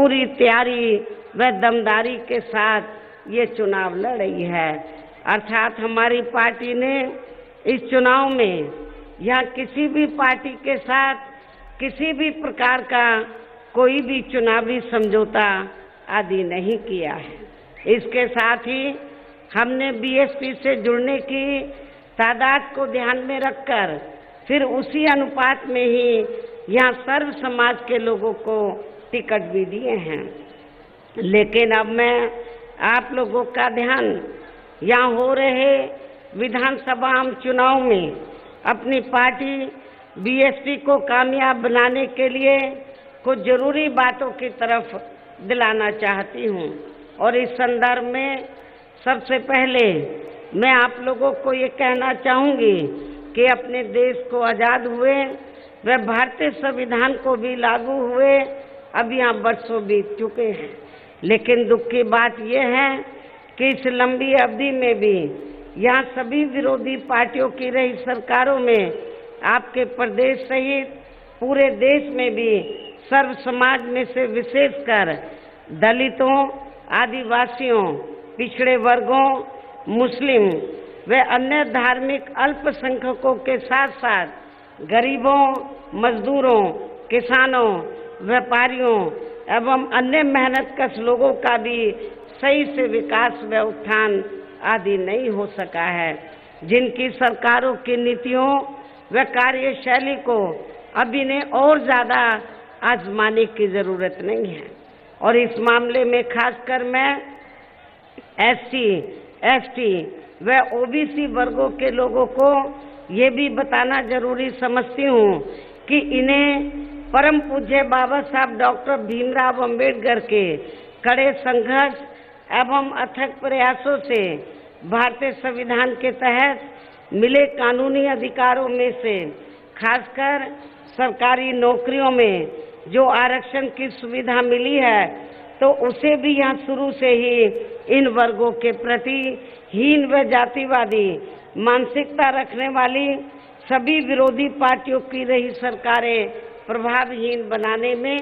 पूरी तैयारी व दमदारी के साथ ये चुनाव लड़ रही है। अर्थात हमारी पार्टी ने इस चुनाव में या किसी भी पार्टी के साथ किसी भी प्रकार का कोई भी चुनावी समझौता आदि नहीं किया है। इसके साथ ही हमने बीएसपी से जुड़ने की तादाद को ध्यान में रखकर फिर उसी अनुपात में ही यहाँ सर्व समाज के लोगों को टिकट भी दिए हैं। लेकिन अब मैं आप लोगों का ध्यान यहाँ हो रहे विधानसभा आम चुनाव में अपनी पार्टी बीएसपी को कामयाब बनाने के लिए कुछ जरूरी बातों की तरफ दिलाना चाहती हूँ। और इस संदर्भ में सबसे पहले मैं आप लोगों को ये कहना चाहूँगी कि अपने देश को आज़ाद हुए व भारतीय संविधान को भी लागू हुए अब यहाँ वर्षों बीत चुके हैं। लेकिन दुख की बात यह है कि इस लंबी अवधि में भी यहाँ सभी विरोधी पार्टियों की रही सरकारों में आपके प्रदेश सहित पूरे देश में भी सर्व समाज में से विशेषकर दलितों, आदिवासियों, पिछड़े वर्गों, मुस्लिम व अन्य धार्मिक अल्पसंख्यकों के साथ साथ गरीबों, मजदूरों, किसानों, व्यापारियों एवं अन्य मेहनतकश लोगों का भी सही से विकास व उत्थान आदि नहीं हो सका है, जिनकी सरकारों की नीतियों व कार्यशैली को अब इन्हें और ज़्यादा आजमाने की ज़रूरत नहीं है। और इस मामले में खासकर मैं एससी, एसटी व ओबीसी वर्गों के लोगों को ये भी बताना जरूरी समझती हूँ कि इन्हें परम पूज्य बाबा साहब डॉक्टर भीमराव अंबेडकर के कड़े संघर्ष एवं अथक प्रयासों से भारतीय संविधान के तहत मिले कानूनी अधिकारों में से खासकर सरकारी नौकरियों में जो आरक्षण की सुविधा मिली है तो उसे भी यहाँ शुरू से ही इन वर्गों के प्रति हीन व जातिवादी मानसिकता रखने वाली सभी विरोधी पार्टियों की रही सरकारें प्रभावहीन बनाने में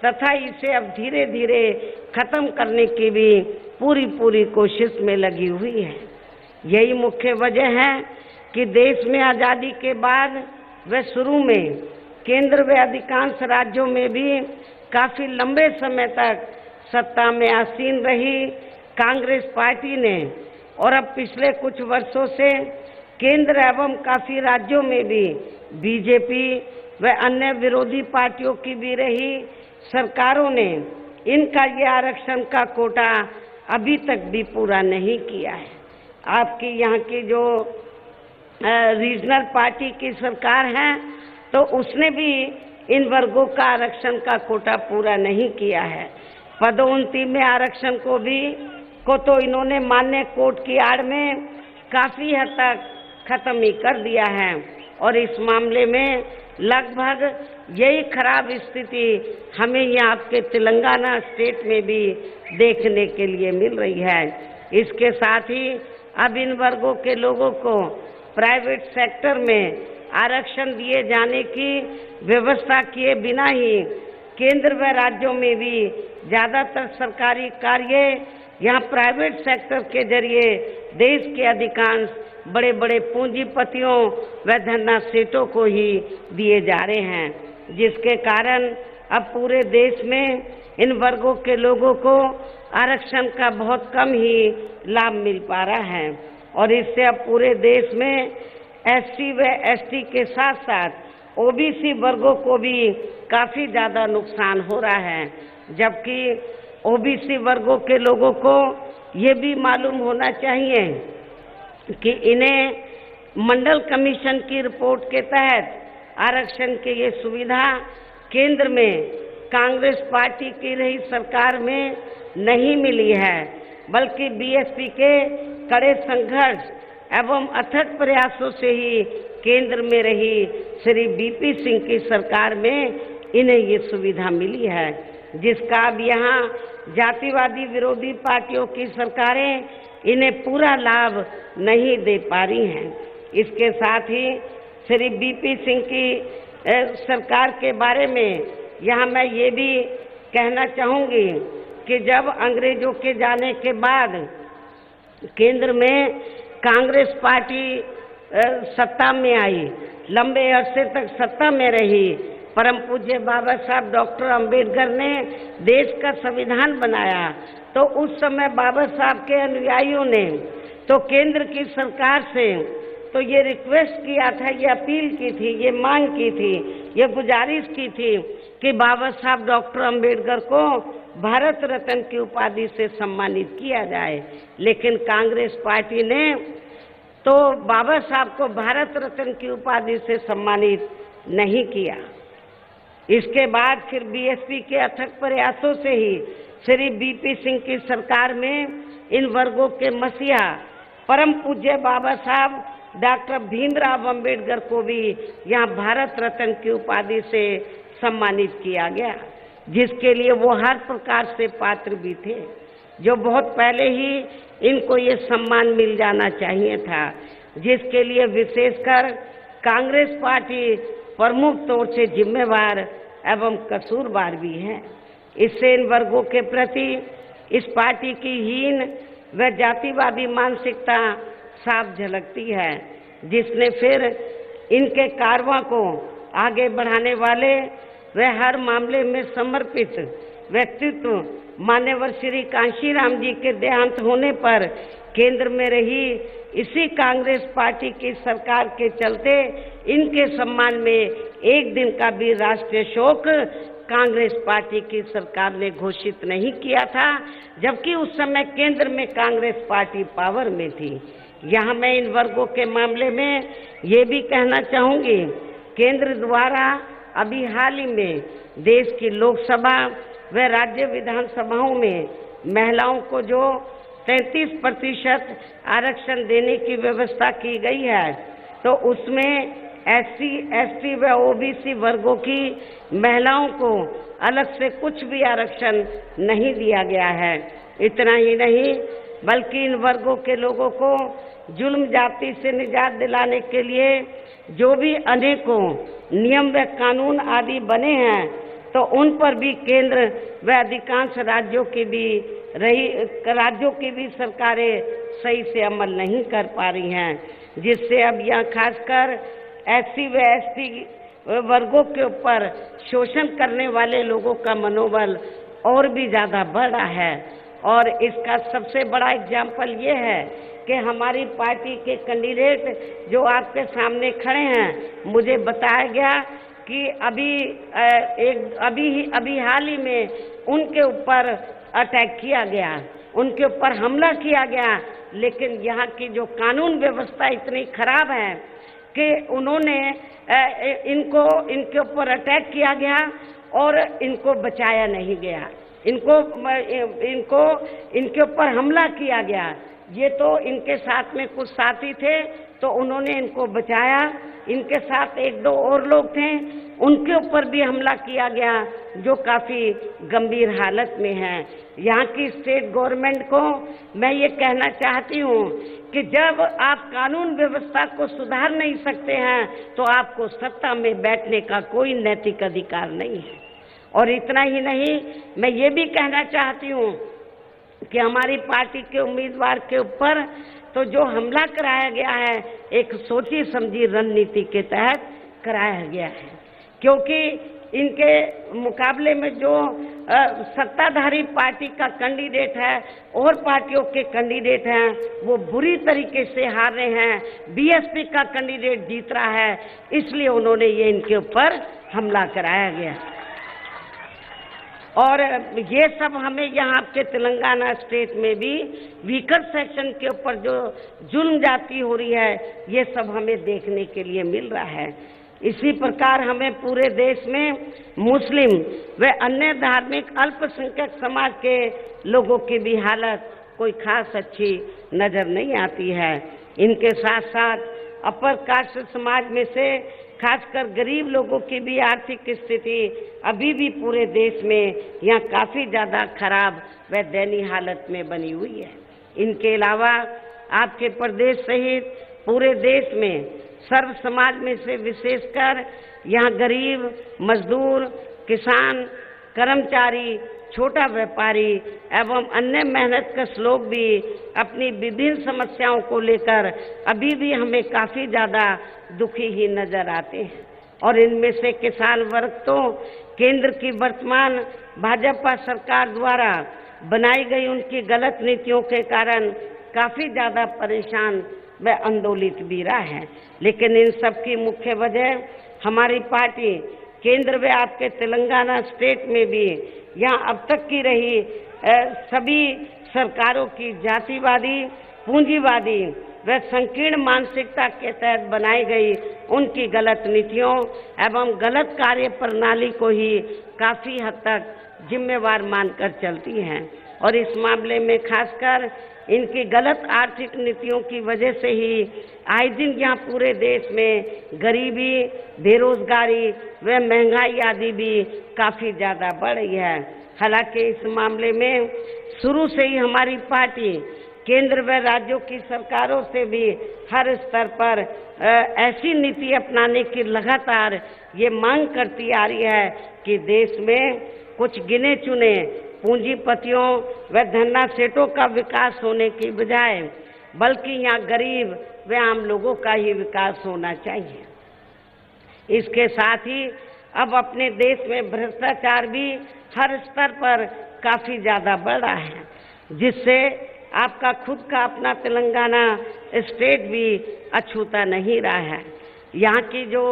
तथा इसे अब धीरे धीरे खत्म करने की भी पूरी कोशिश में लगी हुई है। यही मुख्य वजह है कि देश में आज़ादी के बाद व शुरू में केंद्र व अधिकांश राज्यों में भी काफ़ी लंबे समय तक सत्ता में आसीन रही कांग्रेस पार्टी ने और अब पिछले कुछ वर्षों से केंद्र एवं काफ़ी राज्यों में भी बीजेपी व अन्य विरोधी पार्टियों की भी रही सरकारों ने इनका ये आरक्षण का कोटा अभी तक भी पूरा नहीं किया है। आपकी यहाँ की जो रीजनल पार्टी की सरकार है तो उसने भी इन वर्गों का आरक्षण का कोटा पूरा नहीं किया है। पदोन्नति में आरक्षण को तो इन्होंने मान्य कोर्ट की आड़ में काफ़ी हद तक खत्म ही कर दिया है और इस मामले में लगभग यही खराब स्थिति हमें यहाँ आपके तेलंगाना स्टेट में भी देखने के लिए मिल रही है। इसके साथ ही अब इन वर्गों के लोगों को प्राइवेट सेक्टर में आरक्षण दिए जाने की व्यवस्था किए बिना ही केंद्र व राज्यों में भी ज़्यादातर सरकारी कार्य यहाँ प्राइवेट सेक्टर के जरिए देश के अधिकांश बड़े बड़े पूंजीपतियों व धन्ना सेठों को ही दिए जा रहे हैं, जिसके कारण अब पूरे देश में इन वर्गों के लोगों को आरक्षण का बहुत कम ही लाभ मिल पा रहा है और इससे अब पूरे देश में एससी व एसटी के साथ साथ ओबीसी वर्गों को भी काफ़ी ज़्यादा नुकसान हो रहा है। जबकि ओबीसी वर्गों के लोगों को ये भी मालूम होना चाहिए कि इन्हें मंडल कमीशन की रिपोर्ट के तहत आरक्षण की ये सुविधा केंद्र में कांग्रेस पार्टी की रही सरकार में नहीं मिली है, बल्कि बीएसपी के कड़े संघर्ष एवं अथक प्रयासों से ही केंद्र में रही श्री बीपी सिंह की सरकार में इन्हें ये सुविधा मिली है, जिसका अब यहाँ जातिवादी विरोधी पार्टियों की सरकारें इन्हें पूरा लाभ नहीं दे पा रही हैं। इसके साथ ही श्री बीपी सिंह की सरकार के बारे में यहाँ मैं ये भी कहना चाहूंगी कि जब अंग्रेजों के जाने के बाद केंद्र में कांग्रेस पार्टी सत्ता में आई, लंबे अरसे तक सत्ता में रही, परम पूज्य बाबा साहब डॉक्टर अंबेडकर ने देश का संविधान बनाया, तो उस समय बाबा साहब के अनुयायियों ने तो केंद्र की सरकार से तो ये रिक्वेस्ट किया था, ये अपील की थी, ये मांग की थी, ये गुजारिश की थी कि बाबा साहब डॉक्टर अंबेडकर को भारत रत्न की उपाधि से सम्मानित किया जाए। लेकिन कांग्रेस पार्टी ने तो बाबा साहब को भारत रत्न की उपाधि से सम्मानित नहीं किया। इसके बाद फिर बीएसपी के अथक प्रयासों से ही श्री बीपी सिंह की सरकार में इन वर्गों के मसीहा परम पूज्य बाबा साहब डॉक्टर भीमराव अंबेडकर को भी यहाँ भारत रत्न की उपाधि से सम्मानित किया गया, जिसके लिए वो हर प्रकार से पात्र भी थे, जो बहुत पहले ही इनको ये सम्मान मिल जाना चाहिए था, जिसके लिए विशेषकर कांग्रेस पार्टी प्रमुख तौर से जिम्मेवार एवं कसूरवार भी है। इससे इन वर्गों के प्रति इस पार्टी की हीन व जातिवादी मानसिकता साफ झलकती है, जिसने फिर इनके कारवां को आगे बढ़ाने वाले व हर मामले में समर्पित व्यक्तित्व मान्यवर श्री कांशीराम जी के देहांत होने पर केंद्र में रही इसी कांग्रेस पार्टी की सरकार के चलते इनके सम्मान में एक दिन का भी राष्ट्रीय शोक कांग्रेस पार्टी की सरकार ने घोषित नहीं किया था, जबकि उस समय केंद्र में कांग्रेस पार्टी पावर में थी। यहाँ मैं इन वर्गों के मामले में ये भी कहना चाहूँगी, केंद्र द्वारा अभी हाल ही में देश की लोकसभा व राज्य विधानसभाओं में महिलाओं को जो 33% आरक्षण देने की व्यवस्था की गई है, तो उसमें SC, ST व OBC वर्गों की महिलाओं को अलग से कुछ भी आरक्षण नहीं दिया गया है। इतना ही नहीं, बल्कि इन वर्गों के लोगों को जुल्म जाति से निजात दिलाने के लिए जो भी अनेकों नियम व कानून आदि बने हैं, तो उन पर भी केंद्र व अधिकांश राज्यों की भी सरकारें सही से अमल नहीं कर पा रही हैं, जिससे अब यहाँ खासकर SC व ST वर्गों के ऊपर शोषण करने वाले लोगों का मनोबल और भी ज़्यादा बढ़ा है। और इसका सबसे बड़ा एग्जाम्पल ये है कि हमारी पार्टी के कैंडिडेट जो आपके सामने खड़े हैं, मुझे बताया गया कि अभी हाल ही में उनके ऊपर अटैक किया गया, उनके ऊपर हमला किया गया, लेकिन यहाँ की जो कानून व्यवस्था इतनी खराब है कि उन्होंने इनके ऊपर अटैक किया गया और इनको बचाया नहीं गया, इनके ऊपर हमला किया गया। ये तो इनके साथ में कुछ साथी थे तो उन्होंने इनको बचाया, इनके साथ एक दो और लोग थे, उनके ऊपर भी हमला किया गया जो काफ़ी गंभीर हालत में हैं। यहाँ की स्टेट गवर्नमेंट को मैं ये कहना चाहती हूँ कि जब आप कानून व्यवस्था को सुधार नहीं सकते हैं तो आपको सत्ता में बैठने का कोई नैतिक अधिकार नहीं है। और इतना ही नहीं, मैं ये भी कहना चाहती हूँ कि हमारी पार्टी के उम्मीदवार के ऊपर तो जो हमला कराया गया है एक सोची समझी रणनीति के तहत कराया गया है, क्योंकि इनके मुकाबले में जो सत्ताधारी पार्टी का कैंडिडेट है और पार्टियों के कैंडिडेट हैं वो बुरी तरीके से हार रहे हैं। बीएसपी का कैंडिडेट जीत रहा है, इसलिए उन्होंने ये इनके ऊपर हमला कराया गया। और ये सब हमें यहाँ आपके तेलंगाना स्टेट में भी वीकर सेक्शन के ऊपर जो जुल्म जाती हो रही है, ये सब हमें देखने के लिए मिल रहा है। इसी प्रकार हमें पूरे देश में मुस्लिम व अन्य धार्मिक अल्पसंख्यक समाज के लोगों की भी हालत कोई खास अच्छी नज़र नहीं आती है। इनके साथ साथ अपर कास्ट समाज में से खासकर गरीब लोगों की भी आर्थिक स्थिति अभी भी पूरे देश में यहाँ काफ़ी ज़्यादा खराब व दयनीय हालत में बनी हुई है। इनके अलावा आपके प्रदेश सहित पूरे देश में सर्व समाज में से विशेषकर यहाँ गरीब, मजदूर, किसान कर्मचारी, छोटा व्यापारी एवं अन्य मेहनतकश लोग भी अपनी विभिन्न समस्याओं को लेकर अभी भी हमें काफ़ी ज़्यादा दुखी ही नजर आते हैं। और इनमें से किसान वर्ग तो केंद्र की वर्तमान भाजपा सरकार द्वारा बनाई गई उनकी गलत नीतियों के कारण काफ़ी ज़्यादा परेशान व आंदोलित भी रहा है। लेकिन इन सब की मुख्य वजह हमारी पार्टी केंद्र व आपके तेलंगाना स्टेट में भी यहाँ अब तक की रही सभी सरकारों की जातिवादी, पूंजीवादी व संकीर्ण मानसिकता के तहत बनाई गई उनकी गलत नीतियों एवं गलत कार्य प्रणाली को ही काफ़ी हद तक जिम्मेवार मानकर चलती हैं। और इस मामले में खासकर इनकी गलत आर्थिक नीतियों की वजह से ही आए दिन यहाँ पूरे देश में गरीबी, बेरोजगारी व महंगाई आदि भी काफ़ी ज़्यादा बढ़ रही है। हालांकि इस मामले में शुरू से ही हमारी पार्टी केंद्र व राज्यों की सरकारों से भी हर स्तर पर ऐसी नीति अपनाने की लगातार ये मांग करती आ रही है कि देश में कुछ गिने चुने पूंजीपतियों व धन्ना सेठों का विकास होने की बजाय बल्कि यहाँ गरीब व आम लोगों का ही विकास होना चाहिए। इसके साथ ही अब अपने देश में भ्रष्टाचार भी हर स्तर पर काफ़ी ज़्यादा बढ़ रहा है, जिससे आपका खुद का अपना तेलंगाना स्टेट भी अछूता नहीं रहा है। यहाँ की जो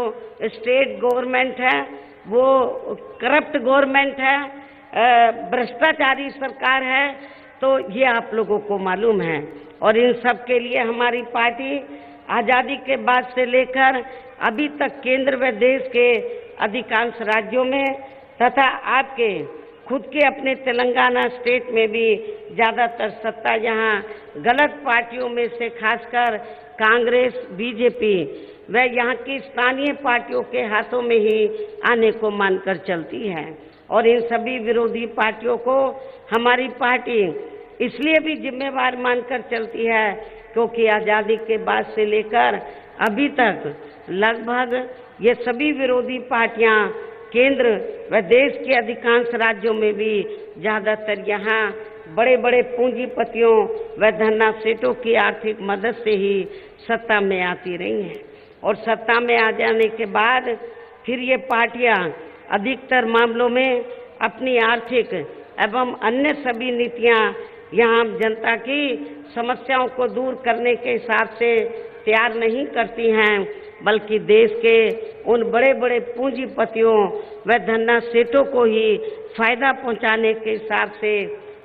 स्टेट गवर्नमेंट है वो करप्ट गवर्नमेंट है, भ्रष्टाचारी सरकार है, तो ये आप लोगों को मालूम है। और इन सब के लिए हमारी पार्टी आज़ादी के बाद से लेकर अभी तक केंद्र व देश के अधिकांश राज्यों में तथा आपके खुद के अपने तेलंगाना स्टेट में भी ज़्यादातर सत्ता यहाँ गलत पार्टियों में से खासकर कांग्रेस, बीजेपी व यहाँ की स्थानीय पार्टियों के हाथों में ही आने को मानकर चलती है। और इन सभी विरोधी पार्टियों को हमारी पार्टी इसलिए भी जिम्मेवार मानकर चलती है क्योंकि आज़ादी के बाद से लेकर अभी तक लगभग ये सभी विरोधी पार्टियां केंद्र व देश के अधिकांश राज्यों में भी ज़्यादातर यहाँ बड़े बड़े पूंजीपतियों व धन्ना सेठों की आर्थिक मदद से ही सत्ता में आती रही हैं। और सत्ता में आ जाने के बाद फिर ये पार्टियां अधिकतर मामलों में अपनी आर्थिक एवं अन्य सभी नीतियां यहाँ जनता की समस्याओं को दूर करने के हिसाब से तैयार नहीं करती हैं, बल्कि देश के उन बड़े बड़े पूंजीपतियों व धन्ना सेठों को ही फायदा पहुंचाने के हिसाब से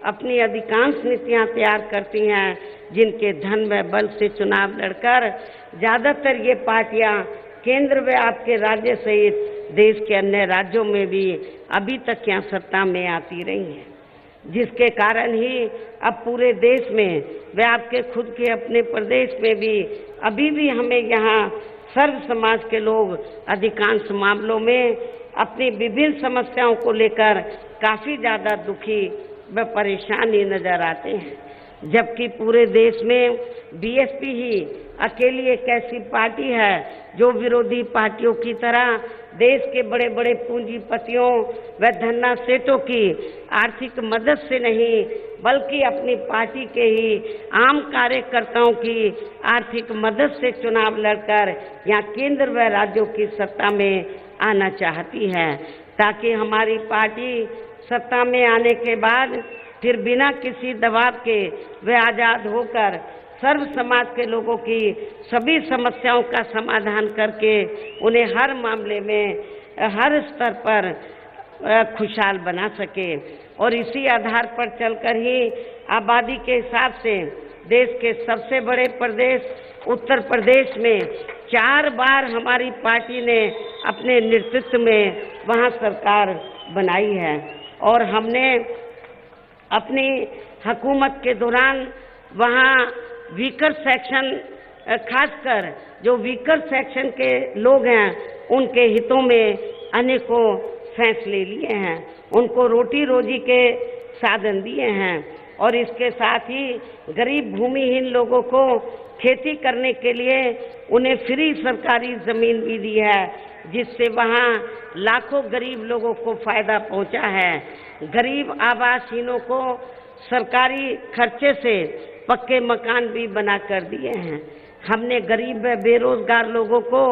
अपनी अधिकांश नीतियां तैयार करती हैं, जिनके धन व बल से चुनाव लड़कर ज़्यादातर ये पार्टियां केंद्र व आपके राज्य सहित देश के अन्य राज्यों में भी अभी तक यहाँ सत्ता में आती रही हैं, जिसके कारण ही अब पूरे देश में व आपके खुद के अपने प्रदेश में भी अभी भी हमें यहाँ सर्व समाज के लोग अधिकांश मामलों में अपनी विभिन्न समस्याओं को लेकर काफ़ी ज़्यादा दुखी व परेशान ही नजर आते हैं। जबकि पूरे देश में बीएसपी ही अकेली एक ऐसी पार्टी है जो विरोधी पार्टियों की तरह देश के बड़े बड़े पूंजीपतियों व धन्ना सेठों की आर्थिक मदद से नहीं बल्कि अपनी पार्टी के ही आम कार्यकर्ताओं की आर्थिक मदद से चुनाव लड़कर यहाँ केंद्र व राज्यों की सत्ता में आना चाहती है, ताकि हमारी पार्टी सत्ता में आने के बाद फिर बिना किसी दबाव के वे आज़ाद होकर सर्व समाज के लोगों की सभी समस्याओं का समाधान करके उन्हें हर मामले में हर स्तर पर खुशहाल बना सके। और इसी आधार पर चलकर ही आबादी के हिसाब से देश के सबसे बड़े प्रदेश उत्तर प्रदेश में 4 बार हमारी पार्टी ने अपने नेतृत्व में वहाँ सरकार बनाई है। और हमने अपनी हुकूमत के दौरान वहाँ वीकर सेक्शन, खासकर जो वीकर सेक्शन के लोग हैं उनके हितों में अनेकों फैसले लिए हैं, उनको रोटी रोजी के साधन दिए हैं। और इसके साथ ही गरीब भूमिहीन लोगों को खेती करने के लिए उन्हें फ्री सरकारी ज़मीन भी दी है, जिससे वहाँ लाखों गरीब लोगों को फायदा पहुँचा है। गरीब आवासहीनों को सरकारी खर्चे से पक्के मकान भी बना कर दिए हैं। हमने गरीब व बेरोजगार लोगों को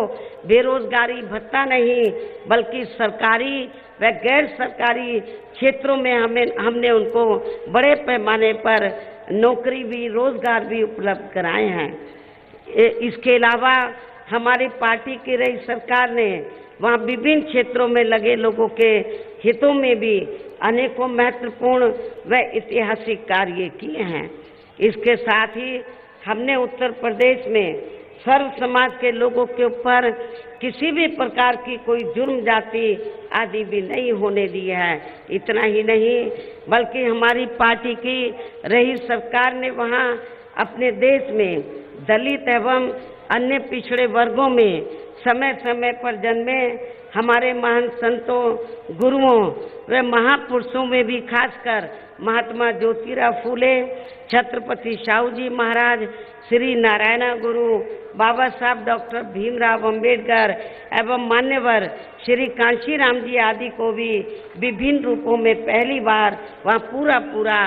बेरोजगारी भत्ता नहीं बल्कि सरकारी व गैर सरकारी क्षेत्रों में हमने उनको बड़े पैमाने पर नौकरी भी रोजगार भी उपलब्ध कराए हैं। इसके अलावा हमारी पार्टी की रही सरकार ने वहाँ विभिन्न क्षेत्रों में लगे लोगों के हितों में भी अनेकों महत्वपूर्ण व ऐतिहासिक कार्य किए हैं। इसके साथ ही हमने उत्तर प्रदेश में सर्व समाज के लोगों के ऊपर किसी भी प्रकार की कोई जुर्म जाति आदि भी नहीं होने दी है। इतना ही नहीं बल्कि हमारी पार्टी की रही सरकार ने वहाँ अपने देश में दलित एवं अन्य पिछड़े वर्गों में समय समय पर जन्मे हमारे महान संतों, गुरुओं व महापुरुषों में भी खासकर महात्मा ज्योतिराव फूले, छत्रपति शाहू जी महाराज, श्री नारायण गुरु, बाबा साहब डॉक्टर भीमराव अंबेडकर एवं मान्यवर श्री कांशीराम जी आदि को भी विभिन्न रूपों में पहली बार वहाँ पूरा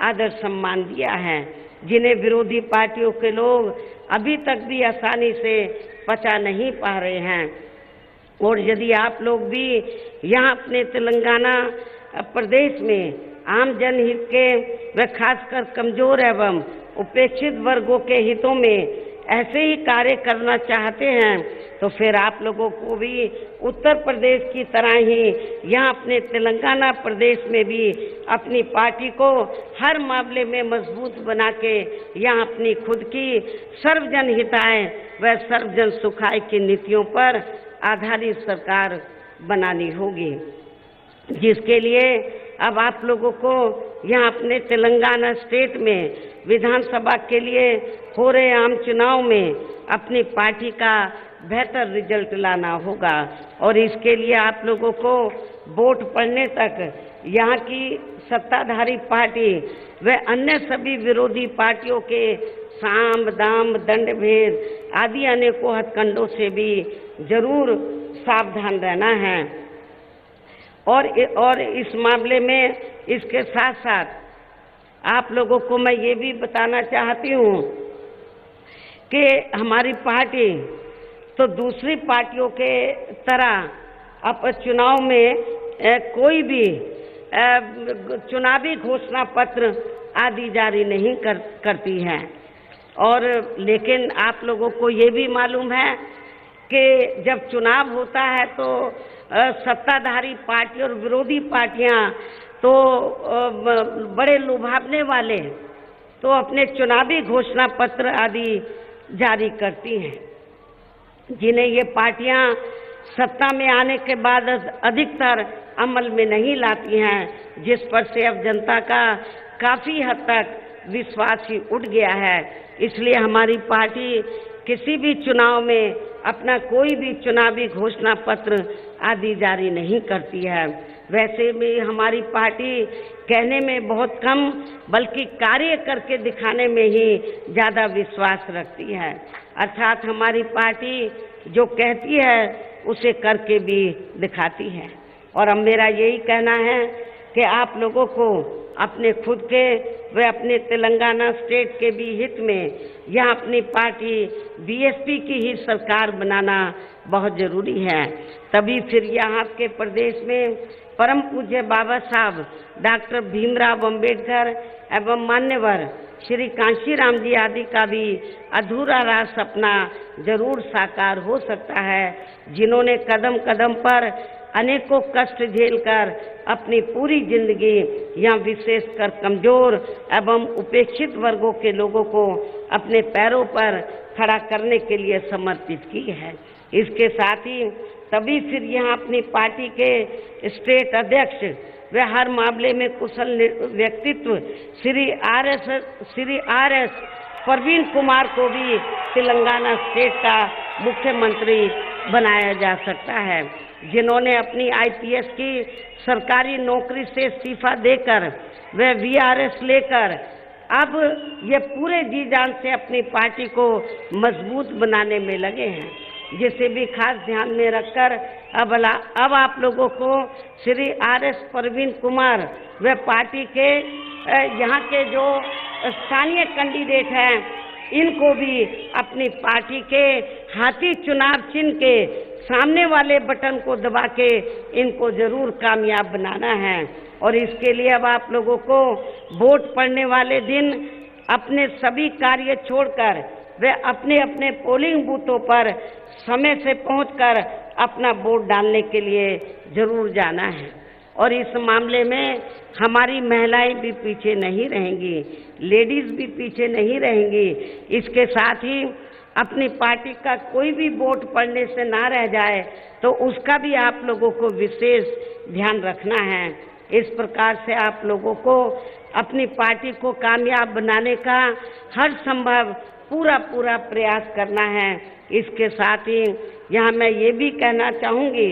आदर सम्मान दिया है, जिन्हें विरोधी पार्टियों के लोग अभी तक भी आसानी से पचा नहीं पा रहे हैं। और यदि आप लोग भी यहाँ अपने तेलंगाना प्रदेश में आम जनहित के व खासकर कमजोर एवं उपेक्षित वर्गों के हितों में ऐसे ही कार्य करना चाहते हैं तो फिर आप लोगों को भी उत्तर प्रदेश की तरह ही यहाँ अपने तेलंगाना प्रदेश में भी अपनी पार्टी को हर मामले में मजबूत बना के यहाँ अपनी खुद की सर्वजन हिताय व सर्वजन सुखाय की नीतियों पर आधारित सरकार बनानी होगी, जिसके लिए अब आप लोगों को यहाँ अपने तेलंगाना स्टेट में विधानसभा के लिए हो रहे आम चुनाव में अपनी पार्टी का बेहतर रिजल्ट लाना होगा। और इसके लिए आप लोगों को वोट पड़ने तक यहाँ की सत्ताधारी पार्टी व अन्य सभी विरोधी पार्टियों के साम दाम दंड भेद आदि अनेकों हथकंडों से भी जरूर सावधान रहना है। और इस मामले में इसके साथ साथ आप लोगों को मैं ये भी बताना चाहती हूँ कि हमारी पार्टी तो दूसरी पार्टियों के तरह अब चुनाव में कोई भी चुनावी घोषणा पत्र आदि जारी नहीं करती है। और लेकिन आप लोगों को ये भी मालूम है कि जब चुनाव होता है तो सत्ताधारी पार्टी और विरोधी पार्टियां तो बड़े लुभावने वाले तो अपने चुनावी घोषणा पत्र आदि जारी करती हैं, जिन्हें ये पार्टियां सत्ता में आने के बाद अधिकतर अमल में नहीं लाती हैं, जिस पर से अब जनता का काफ़ी हद तक विश्वास ही उठ गया है। इसलिए हमारी पार्टी किसी भी चुनाव में अपना कोई भी चुनावी घोषणा पत्र आदि जारी नहीं करती है। वैसे भी हमारी पार्टी कहने में बहुत कम बल्कि कार्य करके दिखाने में ही ज़्यादा विश्वास रखती है। अर्थात हमारी पार्टी जो कहती है उसे करके भी दिखाती है। और अब मेरा यही कहना है कि आप लोगों को अपने खुद के व अपने तेलंगाना स्टेट के भी हित में यह अपनी पार्टी बीएसपी की ही सरकार बनाना बहुत ज़रूरी है। तभी फिर यहाँ के प्रदेश में परम पूज्य बाबा साहब डॉक्टर भीमराव अंबेडकर एवं मान्यवर श्री कांशीराम जी आदि का भी अधूरा रहा सपना जरूर साकार हो सकता है, जिन्होंने कदम कदम पर अनेकों कष्ट झेलकर अपनी पूरी जिंदगी यहाँ विशेषकर कमजोर एवं उपेक्षित वर्गों के लोगों को अपने पैरों पर खड़ा करने के लिए समर्पित की है। इसके साथ ही तभी फिर यहाँ अपनी पार्टी के स्टेट अध्यक्ष व हर मामले में कुशल व्यक्तित्व श्री आर एस प्रवीण कुमार को भी तेलंगाना स्टेट का मुख्यमंत्री बनाया जा सकता है। जिन्होंने अपनी आईपीएस की सरकारी नौकरी से इस्तीफा देकर वे वीआरएस लेकर अब ये पूरे जी जान से अपनी पार्टी को मजबूत बनाने में लगे हैं, जिसे भी खास ध्यान में रखकर अब आप लोगों को श्री आर.एस. परवीन कुमार व पार्टी के यहाँ के जो स्थानीय कैंडिडेट हैं, इनको भी अपनी पार्टी के हाथी चुनाव चिन्ह के सामने वाले बटन को दबा के इनको जरूर कामयाब बनाना है। और इसके लिए अब आप लोगों को वोट पड़ने वाले दिन अपने सभी कार्य छोड़कर वे अपने अपने पोलिंग बूथों पर समय से पहुंचकर अपना वोट डालने के लिए जरूर जाना है। और इस मामले में हमारी महिलाएं भी पीछे नहीं रहेंगी, लेडीज भी पीछे नहीं रहेंगी। इसके साथ ही अपनी पार्टी का कोई भी वोट पड़ने से ना रह जाए तो उसका भी आप लोगों को विशेष ध्यान रखना है। इस प्रकार से आप लोगों को अपनी पार्टी को कामयाब बनाने का हर संभव पूरा प्रयास करना है। इसके साथ ही यहाँ मैं ये भी कहना चाहूँगी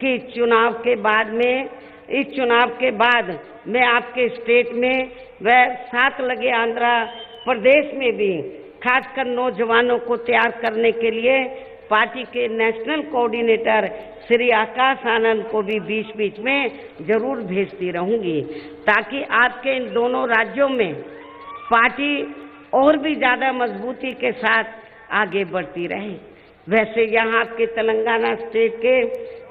कि इस चुनाव के बाद मैं आपके स्टेट में व साथ लगे आंध्र प्रदेश में भी खासकर नौजवानों को तैयार करने के लिए पार्टी के नेशनल कोऑर्डिनेटर श्री आकाश आनंद को भी बीच में जरूर भेजती रहूंगी, ताकि आपके इन दोनों राज्यों में पार्टी और भी ज़्यादा मजबूती के साथ आगे बढ़ती रहे। वैसे यहाँ आपके तेलंगाना स्टेट के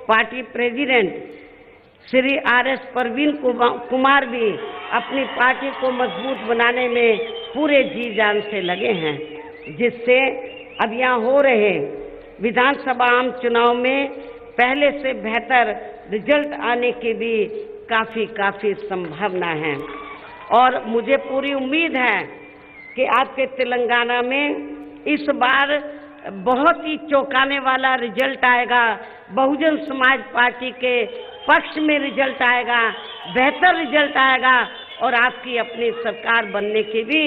party president Shri RS. Parveen Kumar भी अपनी पार्टी को मजबूत बनाने में पूरे जी जान से लगे हैं, जिससे अब यहाँ हो रहे विधानसभा आम चुनाव में पहले से बेहतर रिजल्ट आने की भी काफ़ी संभावना है। और मुझे पूरी उम्मीद है कि आपके तेलंगाना में इस बार बहुत ही चौंकाने वाला रिजल्ट आएगा। बहुजन समाज पार्टी के पक्ष में रिजल्ट आएगा, बेहतर रिजल्ट आएगा और आपकी अपनी सरकार बनने की भी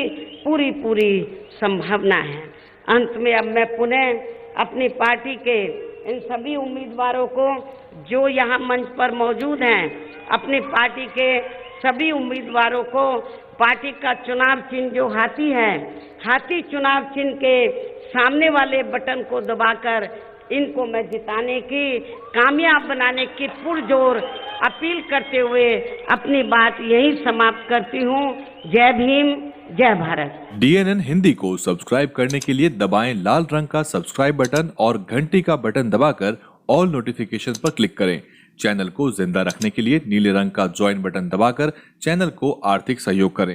पूरी संभावना है। अंत में अब मैं पुनः अपनी पार्टी के इन सभी उम्मीदवारों को जो यहाँ मंच पर मौजूद हैं, अपनी पार्टी के सभी उम्मीदवारों को पार्टी का चुनाव चिन्ह जो हाथी है, हाथी चुनाव चिन्ह के सामने वाले बटन को दबाकर इनको मैं जिताने की, कामयाब बनाने की पुरजोर अपील करते हुए अपनी बात यही समाप्त करती हूँ। जय भीम, जय भारत। DNN हिंदी को सब्सक्राइब करने के लिए दबाएं लाल रंग का सब्सक्राइब बटन और घंटी का बटन दबाकर ऑल नोटिफिकेशन पर क्लिक करें। चैनल को जिंदा रखने के लिए नीले रंग का ज्वाइन बटन दबाकर चैनल को आर्थिक सहयोग करें।